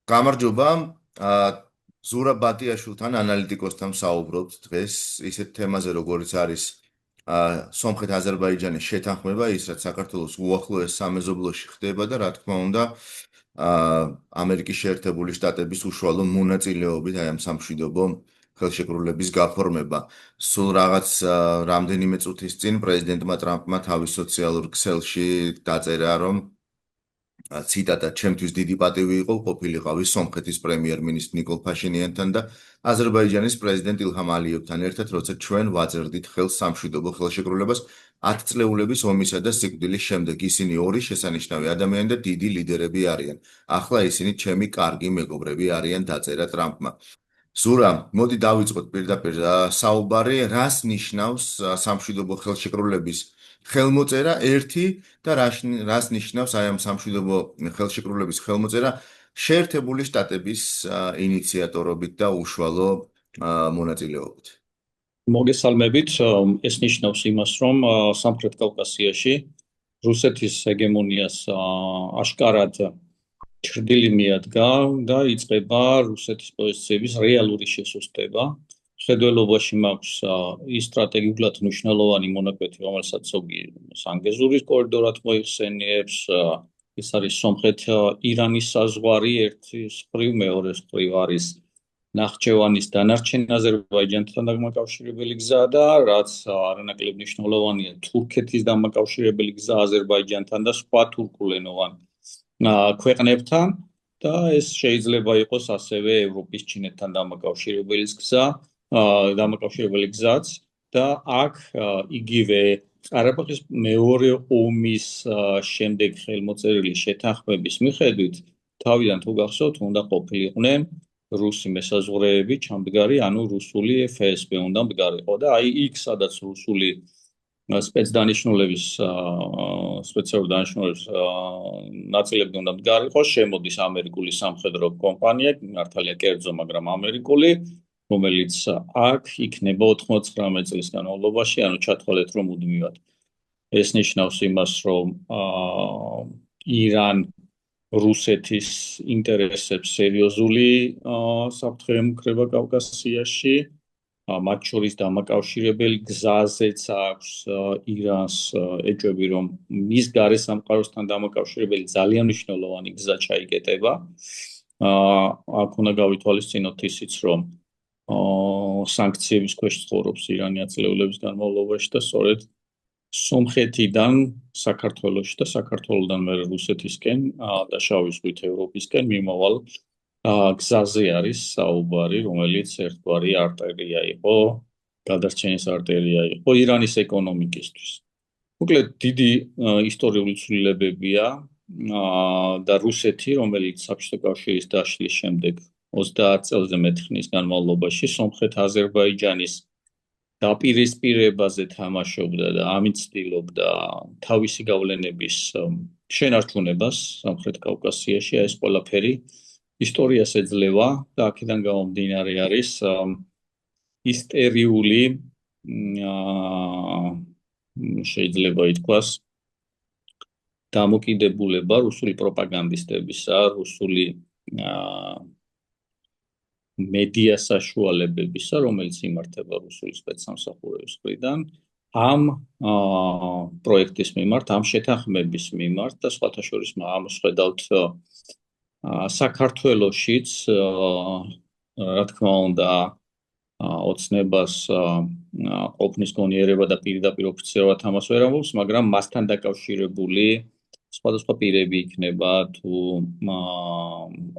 გამარჯობა. ზურა ბატიაშვილთან ანალიტიკოსთან საუბრობთ დღეს ისეთ თემაზე, როგორიც არის სომხეთ-აზერბაიჯანის შეთანხმება, ის რაც საქართველოს უახლოეს სამეზობლოში ხდება და რა თქმა უნდა, ამერიკის შეერთებული შტატების უშუალო მონაწილეობით აი ამ სამშვიდობო ხელშეკრულების გაფორმება. სულ რაღაც რამდენიმე წუთის წინ პრეზიდენტმა ტრამპმა თავის სოციალურ ქსელში დაწერა, რომ ციტატა ჩემთვის დიდი პატივი იყო ყოფილიყავი სომხეთის პრემიერ-მინისტრ ნიკოლ ფაშინიანთან და აზერბაიჯანის პრეზიდენტ ილჰამ ალიევთან ერთად, როცა ჩვენ ვაწერდით ხელს სამშვიდობო ხელშეკრულებას 10 წლეულების ომისა და სიკვდილის შემდეგ. ისინი ორი შესანიშნავი ადამიანი და დიდი ლიდერები არიან. ახლა ისინი ჩემი კარგი მეგობრები არიან, დაწერა ტრამპმა. ზურა, მოდი დავიწყოთ პირდაპირ საუბარი, რას ნიშნავს სამშვიდობო ხელშეკრულების ხელმოწერა ერთი და რას ნიშნავს აი ამ სამშვიდობო ხელშეკრულების ხელმოწერა შეერთებული შტატების ინიციატორობით და უშუალო მონაწილეობით. მოგესალმებით, ეს ნიშნავს იმას, რომ სამხრეთ კავკასიაში რუსეთის ჰეგემონიას აშკარად ჩრდილი მიადგა და იწყება რუსეთის პოზიციების რეალური შესუსტება. მხედველობაში მაქვს ის სტრატეგიულად მნიშვნელოვანი მონაკვეთი, რომელსაც ზოგი სანგეზურის კორიდორად მოიხსენიებს, ეს არის სომხეთ-ირანის საზღვარი ერთის მხრივ, მეორეს მხრივ არის ნახჩევანის დანარჩენ აზერბაიჯანთან დამაკავშირებელი გზა და რაც არანაკლებ მნიშვნელოვანია თურქეთის დამაკავშირებელი გზა აზერბაიჯანთან და სხვა თურქულენოვან ქვეყნებთან და ეს შეიძლება იყოს ასევე ევროპის ჩინეთთან დამაკავშირებელი გზაც და აქ იგივე ყარაბაღის მეორე ომის შემდეგ ხელმოწერილი შეთანხმების მიხედვით თავიდან თუ გახსოვთ უნდა ყოფილიყვნენ რუსი მესაზღვრეები ჩამდგარი, ანუ რუსული FSB უნდა მდგარიყო და აი იქ სადაც რუსული სპეცდანიშნულების სპეციალური დანიშნულების ნაწილები უნდა მდგარიყო, შემოდის ამერიკული სამხედრო კომპანია, მართალია კერძო, მაგრამ ამერიკული, რომელიც აქ იქნება 99 წლის განმავლობაში, ანუ ჩათვალეთ რომ მუდმივად. ეს ნიშნავს იმას, რომ ირან რუსეთის ინტერესებს სერიოზული საფრთხე ემუქრება კავკასიაში, მათ შორის დამაკავშირებელი გზაზეც აქვს ირანს ეჭვები, რომ მის გარესამყაროსთან დამაკავშირებელი ძალიან მნიშვნელოვანი გზა ჩაიკეტება. აქ უნდა გავითვალისწინოთ ისიც, რომ სანქციების ქვეშ ცხოვრობს ირანი ათწლეულების განმავლობაში და სწორედ სომხეთიდან საქართველოში და საქართველოდან მერე რუსეთისკენ და შავი ზღვით ევროპისკენ მიმავალ გზაზე არის საუბარი, რომელიც ერთგვარი არტერია იყო, გადარჩენის არტერია იყო ირანის ეკონომიკისთვის. მოკლედ დიდი ისტორიული ცვლილებებია და რუსეთი, რომელიც საბჭოთა კავშირის დაშლის შემდეგ 30 წელზე მეტ ხნის განმავლობაში სომხეთ-აზერბაიჯანის დაპირისპირებაზე თამაშობდა და ამით ცდილობდა თავისი გავლენების შენარჩუნებას სამხრეთ კავკასიაში, ეს ყველაფერი ისტორიას ეძლევა და აქედან გამომდინარე არის ისტერიული შეიძლება ითქვას დამოკიდებულება რუსული პროპაგანდისტებისა, რუსული მედია საშუალებებისა, რომელიც იმართება რუსული სპეცსამსახურების მხრიდან, ამ პროექტის მიმართ, ამ შეთანხმების მიმართ და სხვათა შორის ამას ხედავთ საქართველოშიც, რა თქმა უნდა, ოცნებას ყოფნის გონიერება და პირდაპირ ოფიციალურად ამას ვერ ამბობს, მაგრამ მასთან დაკავშირებული სხვადასხვა პირები იქნება თუ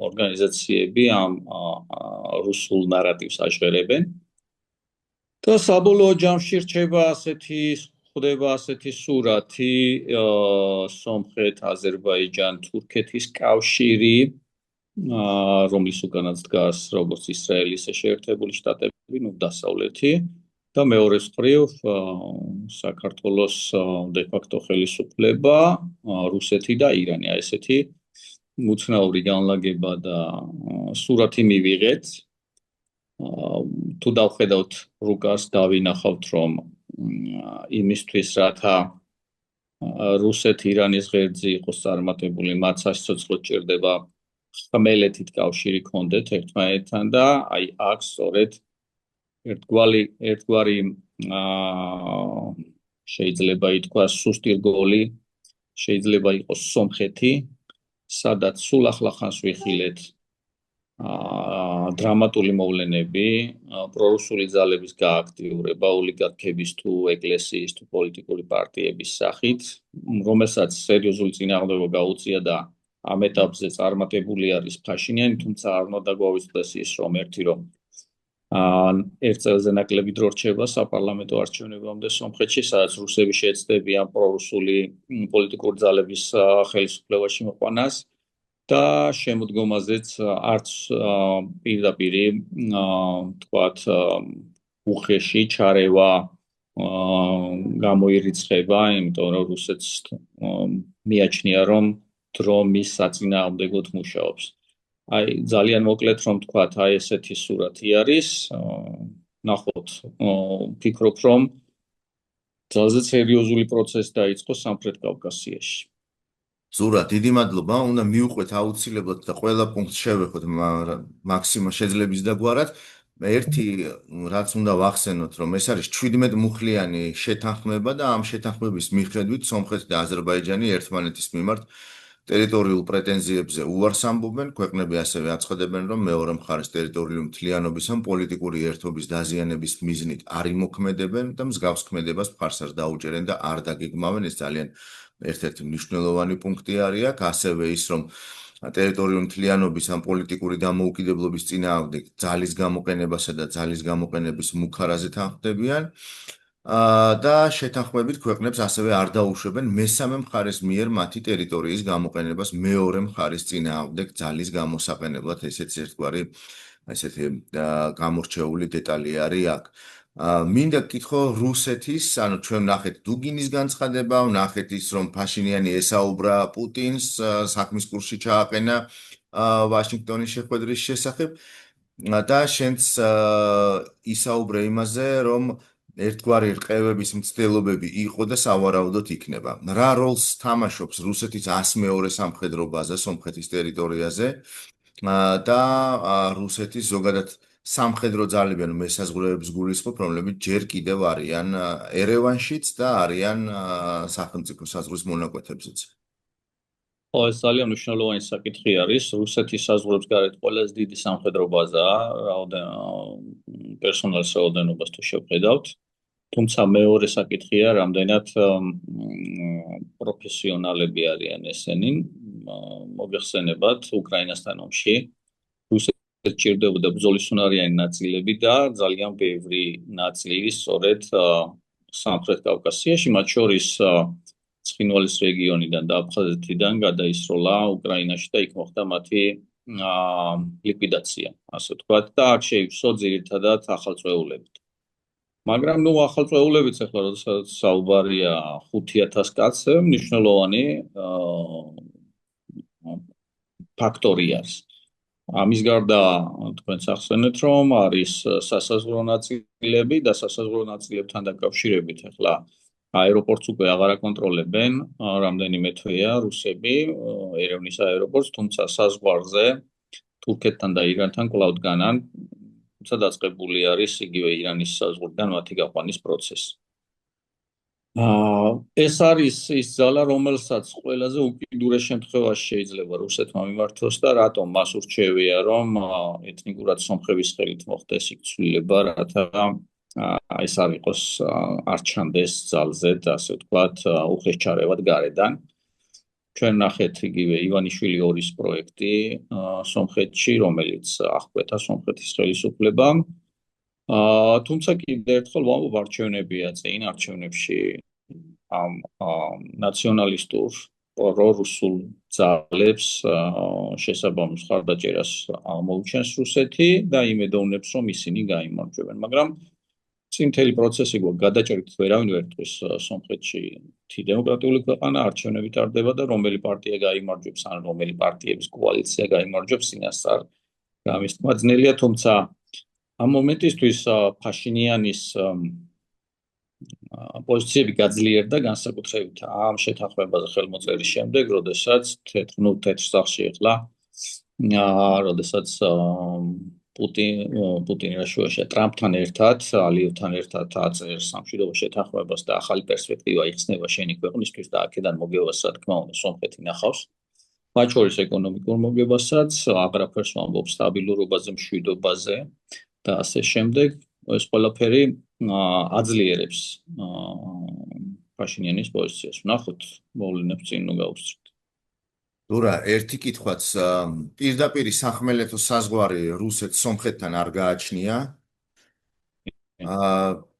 ორგანიზაციები ამ რუსულ ნარატივს აჟღერებენ და საბოლოო ჯამში ხდება ასეთი სურათი სომხეთ, აზერბაიჯან, თურქეთის კავშირი, რომლის უკანაც დგას როგორც ისრაელის შეერთებული შტატები, დასავლეთი და მეორე მხრივ საქართველოს დე-ფაქტო ხელისუფლება, რუსეთი და ირანი. ესეთი უცნაური განლაგება და სურათი მივიღეთ. თუ დავხედავთ რუკას, დავინახავთ, რომ იმისთვის, რათა რუსეთ-ირანის ღერძი იყოს წარმატებული, მათ სასიცოცხლოდ ჭირდება ხმელეთით კავშირი ქონდეთ ერთმანეთთან და აი აქ სწორედ ერთგვარი შეიძლება ითქვას სუსტი რგოლი შეიძლება იყოს სომხეთი, სადაც სულ ახლახანს ვიხილეთ დრამატული მოვლენები, პრორუსული ძალების გააქტიურება ოლიგარქების თუ ეკლესიის თუ პოლიტიკური პარტიების სახით, რომელსაც სერიოზული წინააღმდეგობა გაუწია და ამ ეტაპზე წარმატებული არის ფაშინიანი, თუმცა არ უნდა გვავიწყდეს ის, რომ ერთ წელზე ნაკლები დრო რჩება საპარლამენტო არჩევნებამდე სომხეთში, სადაც რუსები შეეცდებიან პრორუსული პოლიტიკური ძალების ხელისუფლებაში მოყვანას და შემოდგომაზეც არც პირდაპირ თქვათ უხეში ჩარევა გამოირიცხება, იმიტომ რომ რუსეთს მიაჩნია, რომ დრო მის საწინააღმდეგოდ მუშაობს. აი ძალიან მოკლედ რომ თქვათ, აი ესეთი სურათი არის, ნახოთ, ვფიქრობ, რომ ძალზე სერიოზული პროცესი დაიწყო სამხრეთ კავკასიაში. ზურა, დიდი მადლობა. უნდა მივუყვეთ აუცილებლად და ყველა პუნქტს შევეხოთ მაქსიმუმ შეძლების დაგვარად. ერთი რაც უნდა ვახსენოთ, რომ ეს არის 17 მუხლიანი შეთანხმება და ამ შეთანხმების მიხედვით სომხეთი და აზერბაიჯანი ერთმანეთის მიმართ ტერიტორიულ პრეტენზიებზე უარს ამბობენ, ქვეყნები ასევე აცხადებენ, რომ მეორე მხარეს ტერიტორიული მთლიანობის ან პოლიტიკური ერთობის დაზიანების მიზნით არ იმოქმედებენ და მსგავს ქმედებას მხარს არ დაუჭერენ და არ დაგეგმავენ. ეს ძალიან ერთ-ერთი მნიშვნელოვანი პუნქტი არის აქ, ასევე ის, რომ ტერიტორიული მთლიანობის ან პოლიტიკური დამოუკიდებლობის წინააღმდეგ ძალის გამოყენებასა და ძალის გამოყენების მუქარაზე თანხმდებიან. და შეთანხმებით ქვეყნებს ასევე არ დაუშვებენ მესამე მხარეს მიერ მათი ტერიტორიის გამოყენებას მეორე მხარის წინააღმდეგ ძალის გამოსაყენებლად. ესეც ერთგვარი ესეთი გამორჩეული დეტალი არის აქ. მინდა გკითხო რუსეთის, ანუ ჩვენ ვნახეთ დუგინის განცხადება, ვნახეთ ის, რომ ფაშინიანი ესაუბრა პუტინს, საქმის კურსში ჩააყენა ვაშინგტონის შეხვედრის შესახებ და შენც ისაუბრე იმაზე, რომ ერთგვარი რყევების მცდელობები იყო და სავარაუდოდ იქნება. რა როლს თამაშობს რუსეთის 102 სამხედრო ბაზა სომხეთის ტერიტორიაზე და რუსეთის ზოგადად სამხედრო ძალები, ანუ მესაზღვრეებს გულისხმობ, რომლებიც ჯერ კიდევ არიან ერევანშიც და არიან სახელმწიფო საზღვრის მონაკვეთებზეც. ეს ძალიან მნიშვნელოვანი საკითხი არის. რუსეთის საზღვრებს გარეთ ყველაზე დიდი სამხედრო ბაზაა, პერსონალის რაოდენობას თუ შევხედავთ. თუმცა მეორე საკითხია, რამდენად პროფესიონალები არიან ესენი. მოგეხსენებათ, უკრაინასთან ომში რუსეთს ჭირდებოდა ბრძოლისუნარიანი ნაწილები და ძალიან ბევრი ნაწილი სწორედ სამხრეთ კავკასიაში, მათ შორის ცხინვალის რეგიონიდან და აფხაზეთიდან გადაისროლა უკრაინაში და იქ მოხდა მათი ლიკვიდაცია, ასე ვთქვათ, და აქ შეივსო ძირითადად ახალწვეულებით. მაგრამ ნუ ახალწვეულებიც ახლა როდესაც საუბარია 5000 კაცზე, მნიშვნელოვანი ფაქტორი არის. ამის გარდა თქვენც ახსენეთ, რომ არის სასაზღვრო ნაწილები და სასაზღვრო ნაწილებთან დაკავშირებით ახლა აეროპორტს უკვე აღარ აკონტროლებენ, რამდენიმე თვეა რუსები, ერევნის აეროპორტს, თუმცა საზღვარზე თურქეთთან და ირანთან კვლავ დგანან, თუმცა დაწყებული არის იგივე ირანის საზღვრიდან მათი გაყვანის პროცესი. ეს არის ის ძალა, რომელსაც ყველაზე უკიდურეს შემთხვევაში შეიძლება რუსეთმა მიმართოს და რატომ მას ურჩევია, რომ ეთნიკურად სომხების ხელით მოხდეს იქ ცვლილება, რათა ეს არ იყოს არ ჩანდეს ძალზე და ასე ვთქვათ უხეშ ჩარევად გარედან. ჩვენ ნახეთ იგივე ივანიშვილი 2-ის პროექტი სომხეთში, რომელიც აღკვეთა სომხეთის ხელისუფლებამ. თუმცა კიდევ ერთხელ ვამბობ, არჩევნებია წინ, არჩევნებში ამ ნაციონალისტურ პრორუსულ ძალებს შესაბამის ხარდაჭერას მოუჩენს რუსეთი და იმედოვნებს, რომ ისინი გაიმარჯვებენ. მაგრამ წინთელი პროცესი გადაჭრით ვერავინ ვერ თქვის სომხეთში დემოკრატიული ქვეყანა არჩევნები ტარდება და რომელი პარტია გაიმარჯვებს ან რომელი პარტიების კოალიცია გაიმარჯვებს, ინას არ გამისთქვა ძნელია, თუმცა ამ მომენტისთვის ფაშინიანის პოზიციები გაძლიერდა განსაკუთრებით ამ შეთანხმებაზე ხელმოწერის შემდეგ, როდესაც თეთრ სახლში ახლა როდესაც პუტინი რაშუაშია ტრამპთან ერთად, ალიევთან ერთად აწერს სამშვიდობო შეთანხმებას და ახალი პერსპექტივა იხსნება შენი ქვეყნისთვის და აქედან მოგებას, რა თქმა უნდა, სომხეთი ნახავს. მათ შორის ეკონომიკურ მოგებასაც, აღარაფერს ვამბობ სტაბილურობაზე, მშვიდობაზე და ასე შემდეგ. ეს ყველაფერი აძლიერებს პაშინიანის პოზიციას. ვნახოთ, მოვლენებს წინ ნუ გავუსწრებთ. დურა, ერთი კითხვაც, პირდაპირი სახმელეთო საზღვარი რუსეთს სომხეთთან არ გააჩნია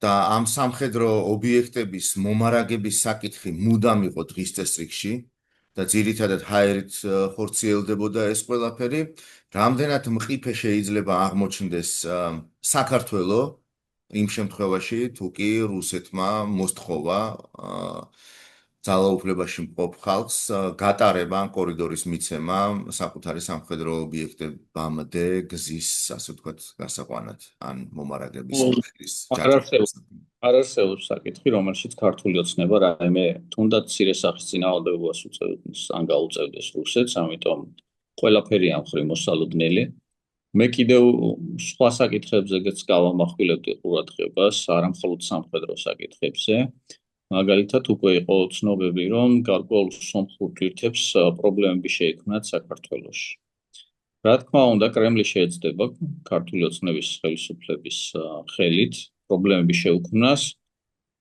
და ამ სამხედრო ობიექტების მომარაგების საკითხი მუდამ იყო დღის წესრიგში და ძირითადად ჰაერით ხორციელდებოდა ეს ყველაფერი. რამდენად მყიფე შეიძლება აღმოჩნდეს საქართველო იმ შემთხვევაში, თუ კი რუსეთმა მოსთხოვა ძალაუფლებაში მყოფ ხალხს გატარება ან კორიდორის მიცემა საკუთარი სამხედრო ობიექტებამდე გზის, ასე ვთქვათ, გასაყვანად ან მომარაგების ხილის ჯაჭვს. არ არსებობს საკითხი, რომელშიც ქართული ოცნება რაიმე თუნდაც მცირე სახის წინააღმდეგობას უწევდეს ან გაუწევდეს რუსეთს, ამიტომ ყველაფერი ამ ხრი მოსალოდნელი. მე კიდევ სხვა საკითხებზეც გავამახვილებდი ყურადღებას, არა მხოლოდ სამხედრო საკითხებზე. მაგალითად, უკვე იყო ცნობები, რომ გარკვეულ სომხურ თვირთებს პრობლემები შეექმნათ საქართველოში. რა თქმა უნდა, კრემლი შეეცდება ქართული ოცნების ხელისუფლების ხელით პრობლემები შეუქმნას.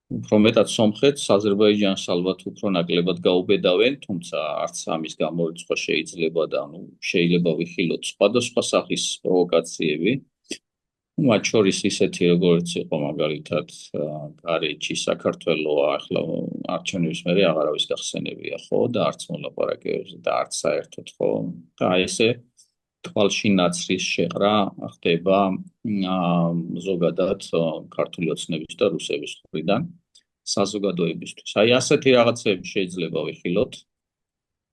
უფრო მეტად სომხეთს, აზერბაიჯანს ალბათ უფრო ნაკლებად გაუბედავენ, თუმცა არც ამის გამორიცხვა შეიძლება და შეიძლება ვიხილოთ სხვადასხვა სახის პროვოკაციები. მათ შორის ისეთი, როგორც იყო მაგალითად გარეჯი საქართველო ახლა არჩევნების მერე აღარავის გახსენებია, ხო, და არც მოლაპარაკებებზე და არც საერთოდ, ხო, და ესე თვალში ნაცრის შეყრა ხდება ზოგადად ქართული ოცნების და რუსების მხრიდან საზოგადოებისთვის. აი ასეთი რაღაცები შეიძლება ვიხილოთ.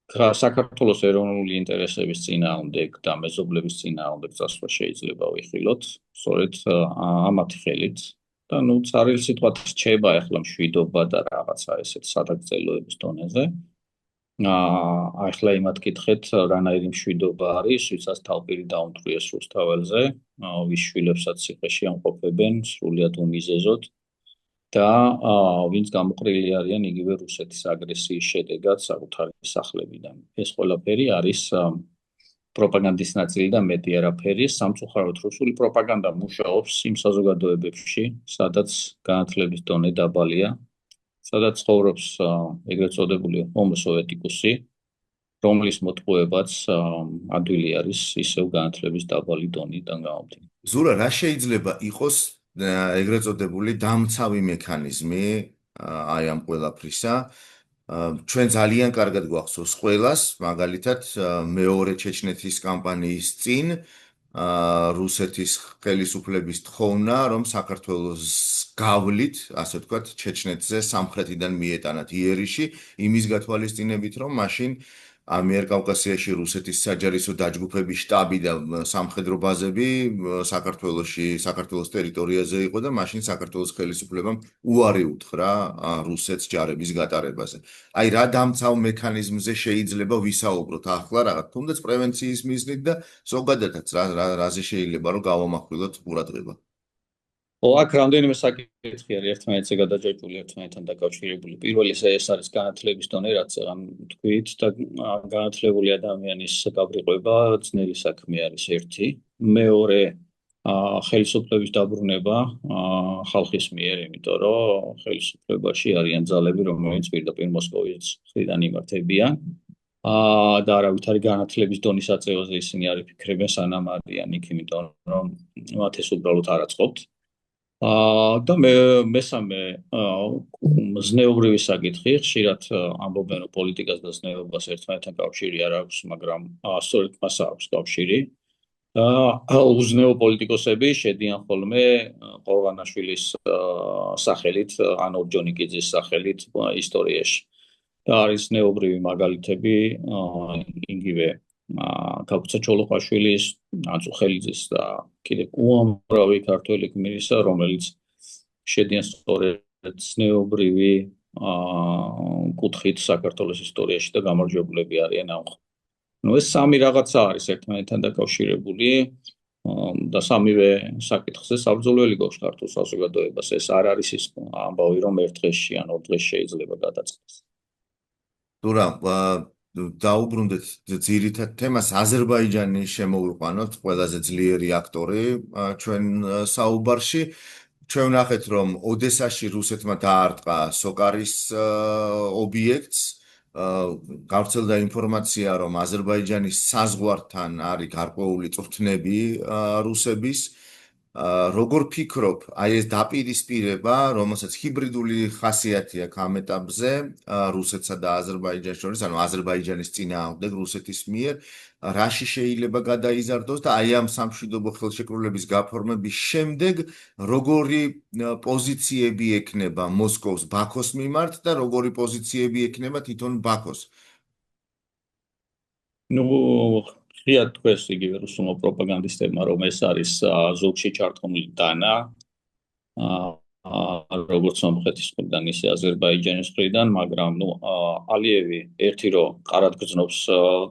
საქართველოს ეროვნული ინტერესების წინააღმდეგ და მეზობლების წინააღმდეგ წასვლა შეიძლება ვიხილოთ, სწორედ ამათი ხელით. და царელი სიტყვა რჩება ახლა მშვიდობა და რაღაცა ესეთ სადაგრძელოების დონეზე. ახლა იმათ კითხეთ, რანაირი მშვიდობა არის, ვისაც თავპირი დაუმტვრიეს რუსთაველზე, ვის შვილებსაც ციხეში ამყოფებენ სრულიად უმიზეზოდ და ვინც გამოყრილი არიან იგივე რუსეთის აგრესიის შედეგად საკუთარი სახლებიდან. ეს ყველაფერი არის პროპაგანდის ნაწილი და მეტი არაფერი. სამწუხაროდ რუსული პროპაგანდა მუშაობს იმ საზოგადოებებში, სადაც განათლების დონე დაბალია, სადაც ცხოვრობს ეგრეთ წოდებული homo sovieticusi, რომლის მოტყუებაც ადვილი არის ისევ განათლების დაბალი დონიდან გამომდინარე. ზურა, რა შეიძლება იყოს ეგრეთ წოდებული დამცავი მექანიზმი აი ამ ყველაფრისა? ჩვენ ძალიან კარგად გვახსოვს ყველას, მაგალითად, მეორე ჩეჩნეთის კამპანიის წინ რუსეთის ხელისუფლების თხოვნა, რომ საქართველოს გავლით, ასე ვთქვათ, ჩეჩნეთზე სამხრეთიდან მიეტანათ იერიში, იმის გათვალისწინებით, რომ მაშინ ამიერკავკასიაში რუსეთის საჯარისო დაჯგუფების შტაბი და სამხედრო ბაზები საქართველოს ტერიტორიაზე იყო და მაშინ საქართველოს ხელისუფლებამ უარი უთხრა რუსეთს ჯარების გატარებაზე. აი რა დამცავ მექანიზმზე შეიძლება ვისაუბროთ ახლა რაღაც, თუნდაც პრევენციის მიზნით და ზოგადადაც რაზე შეიძლება რომ გავამახვილოთ ყურადღება. აქ რამდენიმე საკითხი არის ერთმანეთზე გადაჭრილი, ერთმანეთთან დაკავშირებული. პირველი ეს არის განათლების დონე, რაც თქვით და განათლებული ადამიანის გაბრიყვება ძნელი საქმე არის ერთი. მეორე ხელისუფლების დაბრუნება ხალხის მიერ, იმიტომ რომ ხელისუფლებაში არიან ძალები, რომელიც პირდაპირ მოსკოვის მხრიდან იმართებიან. და არავითარი განათლების დონის აწევაზე ისინი არ იფიქრებენ, სანამ არიან იქ, იმიტომ რომ მათ ეს უბრალოდ არ აწყობთ. და მესამე ზნეობრივი საკითხი, ხშირად ამბობენ, რომ პოლიტიკას და ზნეობას ერთმანეთთან კავშირი არ აქვს, მაგრამ სწორედ მას აქვს კავშირი. უზნეო პოლიტიკოსები შედიან ხოლმე ყორღანაშვილის სახელით, ან ორჯონიკიძის სახელით ისტორიაში. და არის ზნეობრივი მაგალითები, იგივე ქალბატონ ჩოლოყაშვილის, ანწუხელიძის და კიდევ უამრავი ქართველი გმირისა, რომელიც შედიან სწორედ ზნეობრივი კუთხით საქართველოს ისტორიაში და გამარჯვებულები არიან ამ ნუ ეს სამი რაღაცა არის ერთმანეთთან დაკავშირებული და სამივე საკითხზე საბრძოლველი გვაქვს ქართულ საზოგადოებას. ეს არ არის ის ამბავი, რომ ერთ დღეში ან ორ დღეში შეიძლება გადაწყდეს. თურა დაუბრუნდეთ ძირითად თემას, აზერბაიჯანი შემოვიყვანოთ ყველაზე ძლიერი აქტორი ჩვენ საუბარში. ჩვენ ვნახეთ, რომ ოდესაში რუსეთმა დაარტყა სოკარის ობიექტს. გავრცელდა ინფორმაცია, რომ აზერბაიჯანის საზღვართან არის გარკვეული წვრთნები რუსების. როგორ ფიქრობ, აი ეს დაპირისპირება, რომელსაც ჰიბრიდული ხასიათი აქვს ამ ეტაპზე რუსეთსა და აზერბაიჯანს შორის, ანუ აზერბაიჯანის წინააღმდეგ რუსეთის მიერ, რაში შეიძლება გადაიზარდოს და აი ამ სამშვიდობო ხელშეკრულების გაფორმების შემდეგ როგორი პოზიციები ექნება მოსკოვს ბაქოს მიმართ და როგორი პოზიციები ექნება თვითონ ბაქოს? ნუ ღიად თქვეს იგივე რუსულმა პროპაგანდისტებმა, რომ ეს არის ზოგში ჩართული დანა, როგორც სომხეთის მხრიდან, ისე აზერბაიჯანის მხრიდან, მაგრამ ნუ ალიევი ერთი რომ ყარად გრძნობს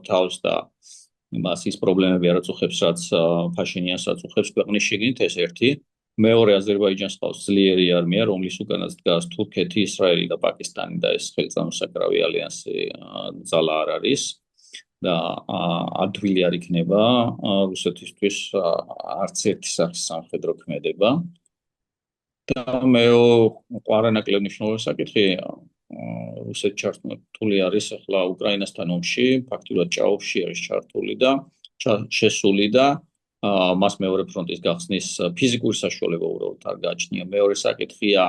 თავს და მას ის პრობლემები არ აწუხებს, რაც ფაშინიანს აწუხებს ქვეყნის შიგნით, ეს ერთი. მეორე, აზერბაიჯანს ყავს ძლიერი არმია, რომლის უკანაც დგას თურქეთი, ისრაელი და პაკისტანი და ეს ხელწამოსაკრავი ალიანსი ძალა არ არის. და ადვილი არ იქნება რუსეთისთვის არც ერთი სახის სამხედრო ქმედება. და ყვარანაკლებ მნიშვნელოვანი საკითხი რუსეთი ჩართული არის ახლა უკრაინასთან ომში, ფაქტობრივად ჭაობში არის ჩართული და შესული და მას მეორე ფრონტის გახსნის ფიზიკური საშუალება უბრალოდ არ გააჩნია. მეორე საკითხია,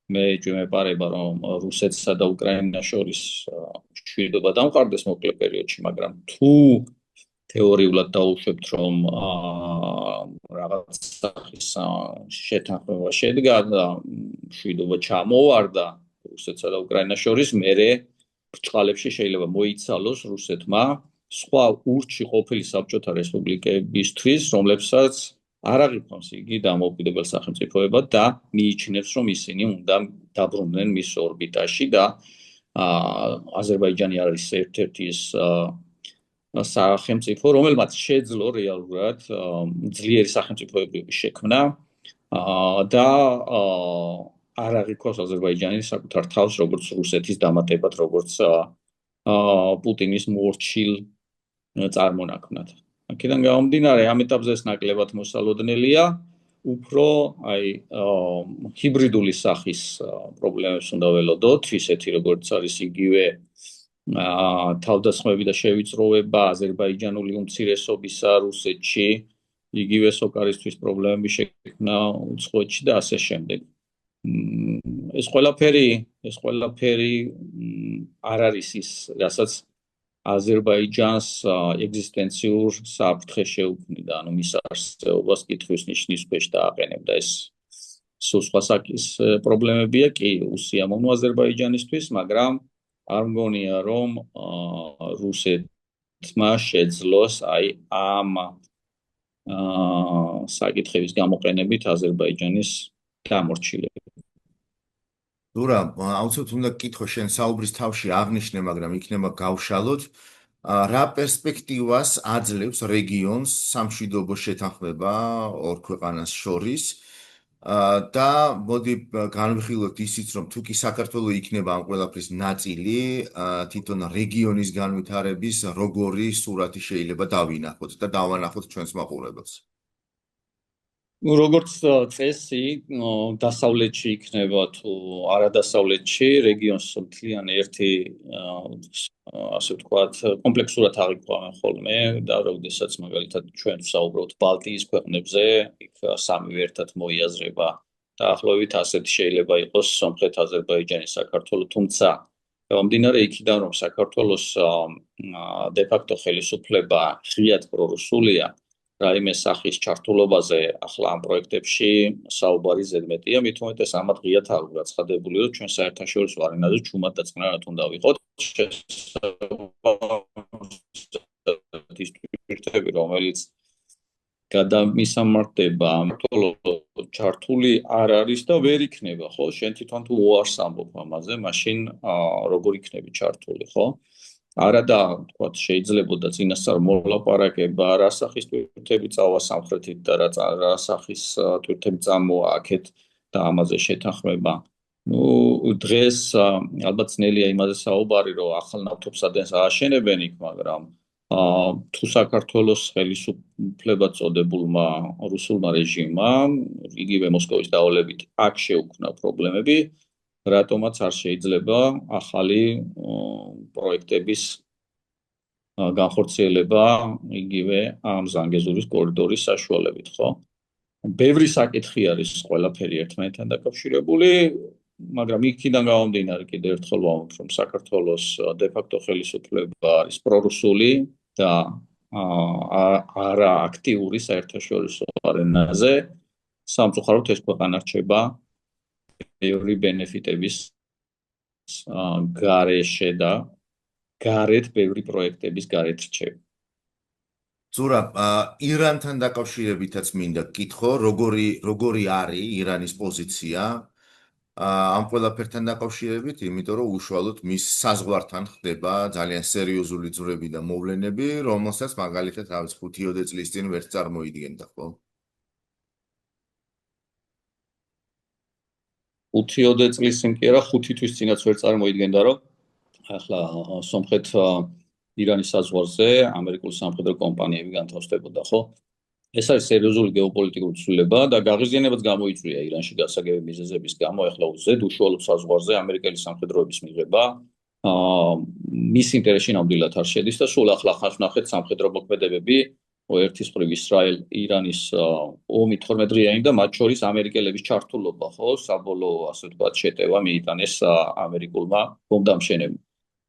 მე მეპარება, რომ რუსეთსა და უკრაინას შორის მშვიდობა დამყარდეს მოკლე პერიოდში, მაგრამ თუ თეორიულად დაუშვებთ, რომ რაღაც სახის შეთანხმება შედგა და მშვიდობა ჩამოვარდა რუსეთსა და უკრაინას შორის, მერე ბრჭყალებში შეიძლება მოიცალოს რუსეთმა სხვა ურჩი ყოფილი საბჭოთა რესპუბლიკებისთვის, რომლებსაც არ აღიქვამს იგი დამოუკიდებელ სახელმწიფოებად და მიიჩნევს, რომ ისინი უნდა დაბრუნდნენ მის ორბიტაში და აზერბაიჯანი არის ერთ-ერთი ის სახელმწიფო, რომელმაც შეძლო რეალურად ძლიერი სახელმწიფოების შექმნა და არ აღიქვამს აზერბაიჯანი საკუთარ თავს, როგორც რუსეთის დამატებად, როგორც პუტინის მორჩილ წარმონაქმნად. აქედან გამომდინარე, ამ ეტაპზე ეს ნაკლებად მოსალოდნელია, უფრო ჰიბრიდული სახის პრობლემებს უნდა ველოდოთ, ისეთი როგორც არის იგივე თავდასხმები და შევიწროვება აზერბაიჯანული უმცირესობისა რუსეთში, იგივე სოკარისთვის პრობლემების შექმნა უცხოეთში და ასე შემდეგ. ეს ყველაფერი არ არის ის, რასაც აზერბაიჯანს ეგზისტენციურ საფრთხეს შეუქმნიდა, ანუ მის არსებობას კითხვის ნიშნის ქვეშ დააყენებდა. ეს სულ სხვა საკის პრობლემებია კი უსიამოვნო აზერბაიჯანისთვის, მაგრამ არ მგონია, რომ რუსეთმა შეძლოს ამ საკითხების გამოყენებით აზერბაიჯანის გამორჩილება. თურა, აუცილებლად უნდა გკითხო, შენ საუბრის თავში აღნიშნე, მაგრამ იქნება გავშალოთ, რა პერსპექტივას აძლევს რეგიონს სამშვიდობო შეთანხმება ორ ქვეყანას შორის და მოდი განვიხილოთ ისიც, რომ თუ კი საქართველო იქნება ამ ყველაფრის ნაწილი, თვითონ რეგიონის განვითარების როგორი სურათი შეიძლება დავინახოთ და დავანახოთ ჩვენს მაყურებელს. როგორც წესი, დასავლეთში იქნება თუ არადასავლეთში, რეგიონს მთლიანი ერთი, ასე ვთქვათ, კომპლექსურად აღიქვამენ ხოლმე და როდესაც მაგალითად ჩვენ ვსაუბრობთ ბალტიის ქვეყნებზე, იქ სამივე ერთად მოიაზრება დაახლოებით ასეთი შეიძლება იყოს სომხეთ, აზერბაიჯანი, საქართველო, თუმცა გამომდინარე იქიდან, რომ საქართველოს დე-ფაქტო ხელისუფლება ღიად პრორუსულია, რაიმე სახის ჩართულობაზე ახლა ამ პროექტებში საუბარი ზედმეტია, მით უმეტეს ამათ ღიად არ გაცხადებული, რომ ჩვენ საერთაშორისო არენაზე ჩუმად და წყნარად უნდა ვიყოთ თვირთები, რომელიც გადამისამართება ჩართული არ არის და ვერ იქნება, ხო? შენ თვითონ თუ უარს ამბობ ამაზე, მაშინ როგორ იქნები ჩართული, ხო? არა და თქვათ შეიძლებოდა წინასწარ მოლაპარაკება რა სახის ტვირთები წავა სამხრეთით და რა სახის ტვირთები წამოა აქეთ და ამაზე შეთანხმება. დღეს ალბათ ძნელია იმაზე საუბარი, რომ ახალ ნავთობსადენს ააშენებენ იქ, მაგრამ თუ საქართველოს ხელისუფლებად წოდებულმა რუსულმა რეჟიმმა, იგივე მოსკოვის დავალებით აქ შეუქმნა პრობლემები, რატომაც არ შეიძლება ახალი პროექტების განხორციელება იგივე ამ ზანგეზურის კორიდორის საშუალებით, ხო? ბევრი საკითხი არის ყველაფერი ერთმანეთთან დაკავშირებული, მაგრამ იქიდან გამომდინარე კიდევ ერთხელ ვამბობ, რომ საქართველოს დე-ფაქტო ხელისუფლება არის პრორუსული და არა აქტიური საერთაშორისო არენაზე, სამწუხაროდ ეს ქვეყანა რჩება ბევრი ბენეფიტების გარეშე და გარეთ ბევრი პროექტების გარეთ რჩება. ზურაბ, ირანთან დაკავშირებითაც მინდა გკითხო, როგორი არის ირანის პოზიცია ამ ყველაფერთან დაკავშირებით, იმიტომ რომ უშუალოდ მის საზღვართან ხდება ძალიან სერიოზული ძვრები და მოვლენები, რომელსაც მაგალითად თავის 5-10 წლის წინ ვერც წარმოიდგენდა, ხო? 5-10 წლის წინ კი არა, 5 თვის წინაც ვერ წარმოიდგენდა, რომ ახლა სომხეთ ირანის საზღვარზე ამერიკული სამხედრო კომპანიები განთავსდებოდა, ხო? ეს არის სერიოზული გეოპოლიტიკური ცვლილება და გაღიზიანებაც გამოიწვია ირანში გასაგები მიზეზების გამო, ახლა ზედ უშუალოდ საზღვარზე ამერიკელი სამხედროების მიღება მის ინტერესში ნამდვილად არ შედის და სულ ახლა ხანს სამხედრო მოქმედებები ერთის მხრივ ისრაელ-ირანის ომი 12 დღიანი და მათ შორის ამერიკელების ჩართულობა, ხო, საბოლოო ასე ვთქვათ შეტევა მიიტანეს ამერიკულმა ბომბდამშენებმა.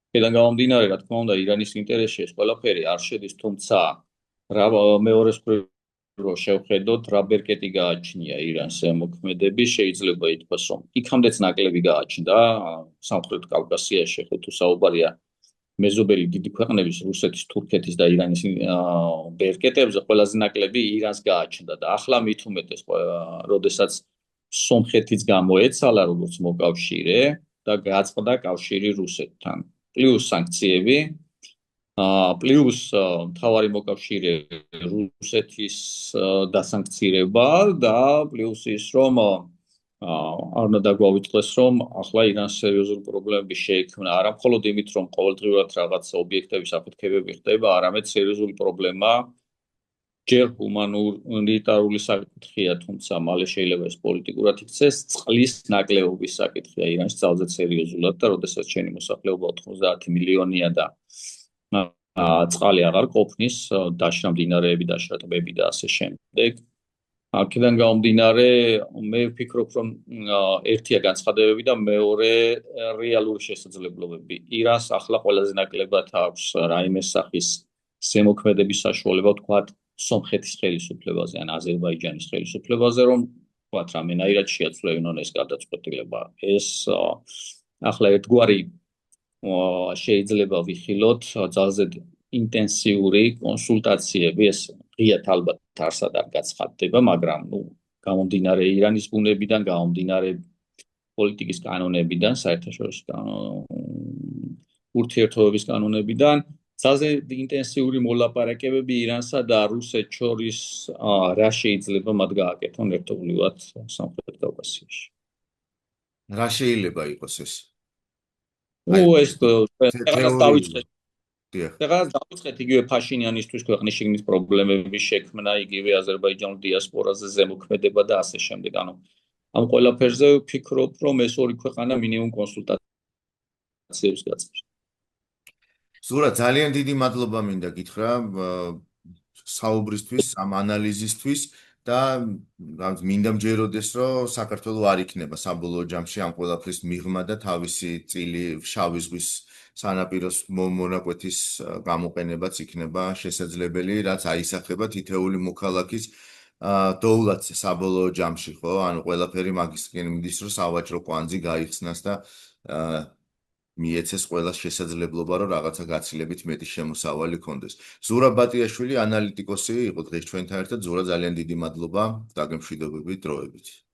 აქედან გამომდინარე, რა თქმა უნდა, ირანის ინტერესში ეს ყველაფერი არ შედის, თუმცა მეორე მხრივ რომ შევხედოთ, რა ბერკეტი გააჩნია ირანს მოქმედები, შეიძლება ითქვას, რომ იქამდეც ნაკლები გააჩნდა სამხრეთ კავკასიაში, ხო თუ საუბარია მეზობელი დიდი ქვეყნების, რუსეთის, თურქეთის და ირანის ბერკეტებზე, ყველაზე ნაკლები ირანს გააჩნდა და ახლა მით უმეტეს, როდესაც სომხეთიც გამოეცალა როგორც მოკავშირე და გაწყდა კავშირი რუსეთთან. პლუს სანქციები, პლუს მთავარი მოკავშირე რუსეთის დასანქცირება და პლუს ის რომ არ უნდა დაგვაუწყდეს, რომ ახლა ირანს სერიოზული პრობლემები შეექმნა, არა მხოლოდ იმით, რომ ყოველდღიურად რაღაც ობიექტების აფეთქებები ხდება, არამედ სერიოზული პრობლემა ჯერ ჰუმანიტარული საკითხია, თუმცა მალე შეიძლება ეს პოლიტიკურად იქცეს, წყლის ნაკლებობის საკითხია ირანში ძალზედ სერიოზულად და როდესაც ჩვენი მოსახლეობა 90 მილიონია და წყალი აღარ ყოფნის, დაშრა მდინარეები, დაშრა ტბები და ასე შემდეგ. აქედან გამომდინარე, მე ვფიქრობ, რომ ერთია განცხადებები და მეორე რეალური შესაძლებლობები. ირანს ახლა ყველაზე ნაკლებად აქვს რაიმე სახის ზემოქმედების საშუალება, ვთქვათ, სომხეთის ხელისუფლებაზე ან აზერბაიჯანის ხელისუფლებაზე, რომ ვთქვათ, რამენაირად შეაცვლევინონ ეს გადაწყვეტილება. ეს ახლა ერთგვარი შეიძლება ვიხილოთ ძალზედ ინტენსიური კონსულტაციები, ეს ღიად ალბათ არსად არ გაცხადდება, მაგრამ გამომდინარე ირანის ბუნებიდან, გამომდინარე პოლიტიკის კანონებიდან, საერთაშორისო ურთიერთობების კანონებიდან, ძალზედ ინტენსიური მოლაპარაკებები ირანსა და რუსეთს შორის რა შეიძლება მათ გააკეთონ ერთობლივად სამხრეთ კავკასიაში. რა შეიძლება იყოს ეს? ეს დავიწყეთ იგივე ფაშინიანისთვის ქვეყნის შიგნით პრობლემების შექმნა, იგივე აზერბაიჯანულ დიასპორაზე ზემოქმედება და ასე შემდეგ. ანუ ამ ყველაფერზე ვფიქრობ, რომ ეს ორი ქვეყანა მინიმუმ კონსულტაციებს გაწევს. ზურა, ძალიან დიდი მადლობა მინდა გითხრა საუბრისთვის, ამ ანალიზისთვის და მინდა მჯეროდეს, რომ საქართველოს არ იქნება საბოლოო ჯამში ამ ყველაფრის მიღმა და თავისი წილი შავი ზღვის სანაპიროს მონაკვეთის გამოყენებაც იქნება შესაძლებელი, რაც აისახება თითეული მოქალაქის დოულაც საბოლოო ჯამში, ხო? ანუ ყველაფერი მაგისკენ მიდის, რომ სავაჭრო კვანძი გაიხსნას და მიეცეს ყველა შესაძლებლობა, რომ რაღაცა გაცილებით მეტი შემოსავალი ქონდეს. ზურაბ ბატიაშვილი, ანალიტიკოსი იყო დღეს ჩვენთან ერთად. ზურა, ძალიან დიდი მადლობა, დაგემშვიდობებით დროებით.